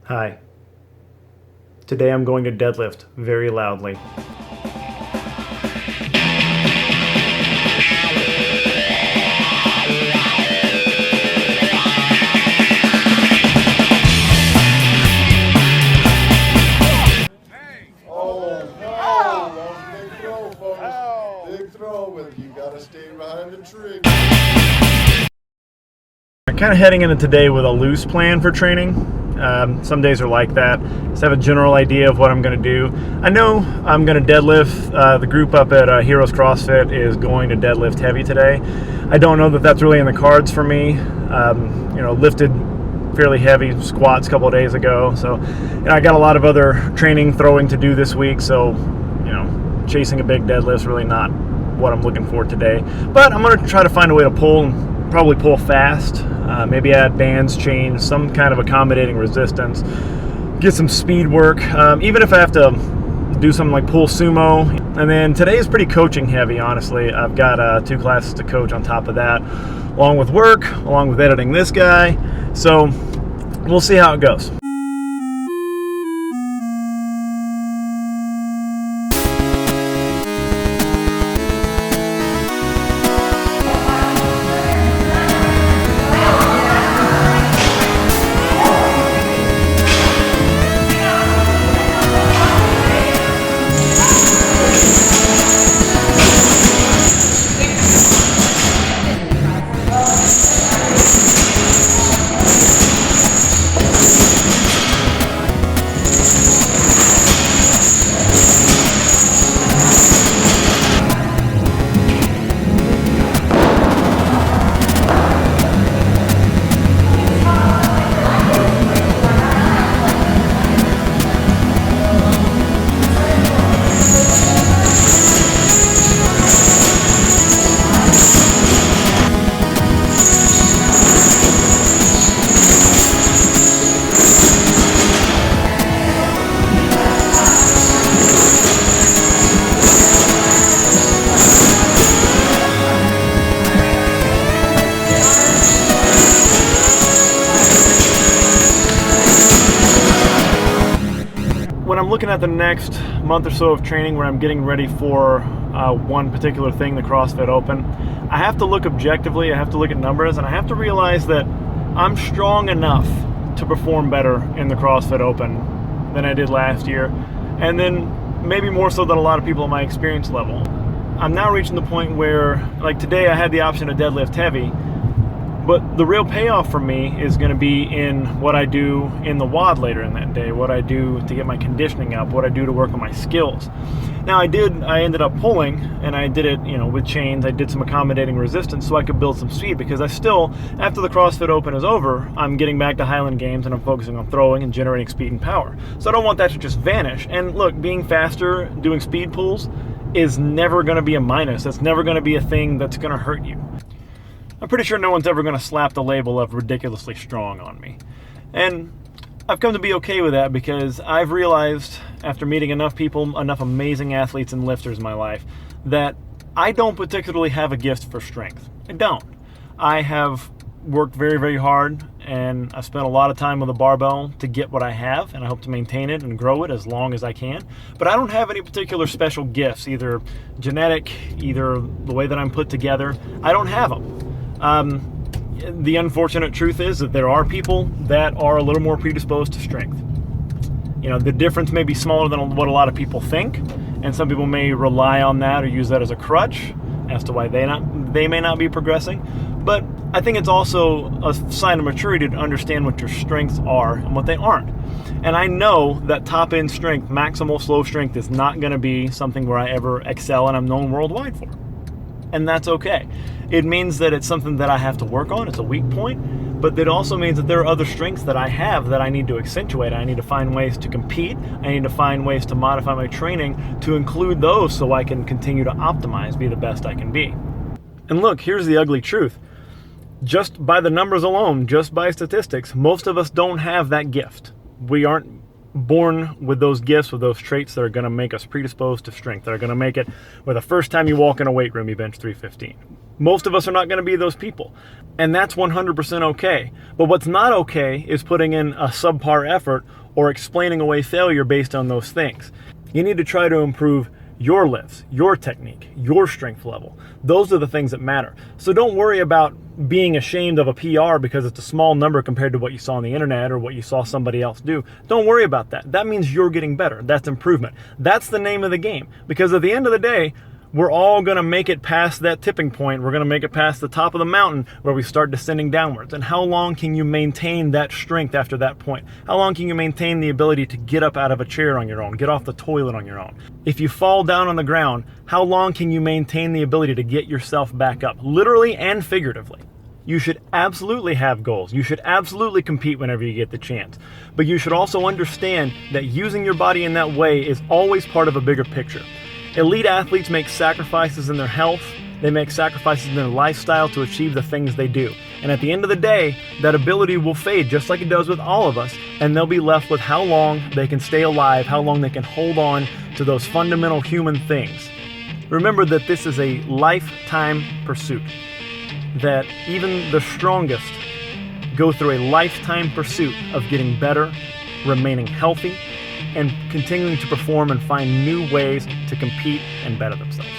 Hi. Today I'm going to deadlift very loudly. I'm kind of heading into today with a loose plan for training. Some days are like that. Just have a general idea of what I'm going to do. I know I'm going to deadlift. The group up at Heroes CrossFit is going to deadlift heavy today. I don't know that that's really in the cards for me. Lifted fairly heavy squats a couple of days ago. So, I got a lot of other training throwing to do this week. So, chasing a big deadlift is really not what I'm looking for today. But I'm going to try to find a way to pull and probably pull fast. Maybe add bands, chains, some kind of accommodating resistance. Get some speed work. Even if I have to do something like pull sumo. And then today is pretty coaching heavy, honestly. I've got 2 classes to coach on top of that, along with work, along with editing this guy. So we'll see how it goes. When I'm looking at the next month or so of training where I'm getting ready for one particular thing, the CrossFit Open, I have to look objectively, I have to look at numbers, and I have to realize that I'm strong enough to perform better in the CrossFit Open than I did last year, and then maybe more so than a lot of people at my experience level. I'm now reaching the point where, like today, I had the option to deadlift heavy, but the real payoff for me is going to be in what I do in the WOD later in that day, what I do to get my conditioning up, what I do to work on my skills. Now I ended up pulling, and I did it, with chains. I did some accommodating resistance so I could build some speed, because I still, after the CrossFit Open is over, I'm getting back to Highland Games and I'm focusing on throwing and generating speed and power. So I don't want that to just vanish. And look, being faster, doing speed pulls is never going to be a minus. That's never going to be a thing that's going to hurt you. I'm pretty sure no one's ever going to slap the label of ridiculously strong on me. And I've come to be okay with that, because I've realized, after meeting enough people, enough amazing athletes and lifters in my life, that I don't particularly have a gift for strength. I don't. I have worked very, very hard, and I've spent a lot of time with a barbell to get what I have, and I hope to maintain it and grow it as long as I can. But I don't have any particular special gifts, either genetic, either the way that I'm put together. I don't have them. The unfortunate truth is that there are people that are a little more predisposed to strength. The difference may be smaller than what a lot of people think, and some people may rely on that or use that as a crutch as to why they may not be progressing. But I think it's also a sign of maturity to understand what your strengths are and what they aren't. And I know that top-end strength, maximal slow strength, is not going to be something where I ever excel and I'm known worldwide for. And that's okay. It means that it's something that I have to work on. It's a weak point, but it also means that there are other strengths that I have that I need to accentuate. I need to find ways to compete. I need to find ways to modify my training to include those so I can continue to optimize, be the best I can be. And look, here's the ugly truth. Just by the numbers alone, just by statistics, most of us don't have that gift. We aren't born with those gifts, with those traits that are going to make us predisposed to strength, that are going to make it where the first time you walk in a weight room, you bench 315. Most of us are not going to be those people. And that's 100% okay. But what's not okay is putting in a subpar effort or explaining away failure based on those things. You need to try to improve your lifts, your technique, your strength level. Those are the things that matter. So don't worry about being ashamed of a PR because it's a small number compared to what you saw on the internet or what you saw somebody else do. Don't worry about that. That means you're getting better. That's improvement. That's the name of the game. Because at the end of the day, we're all going to make it past that tipping point. We're going to make it past the top of the mountain where we start descending downwards. And how long can you maintain that strength after that point? How long can you maintain the ability to get up out of a chair on your own, get off the toilet on your own? If you fall down on the ground, how long can you maintain the ability to get yourself back up, literally and figuratively? You should absolutely have goals. You should absolutely compete whenever you get the chance. But you should also understand that using your body in that way is always part of a bigger picture. Elite athletes make sacrifices in their health, they make sacrifices in their lifestyle to achieve the things they do. And at the end of the day, that ability will fade just like it does with all of us, and they'll be left with how long they can stay alive, how long they can hold on to those fundamental human things. Remember that this is a lifetime pursuit, that even the strongest go through a lifetime pursuit of getting better, remaining healthy, and continuing to perform and find new ways to compete and better themselves.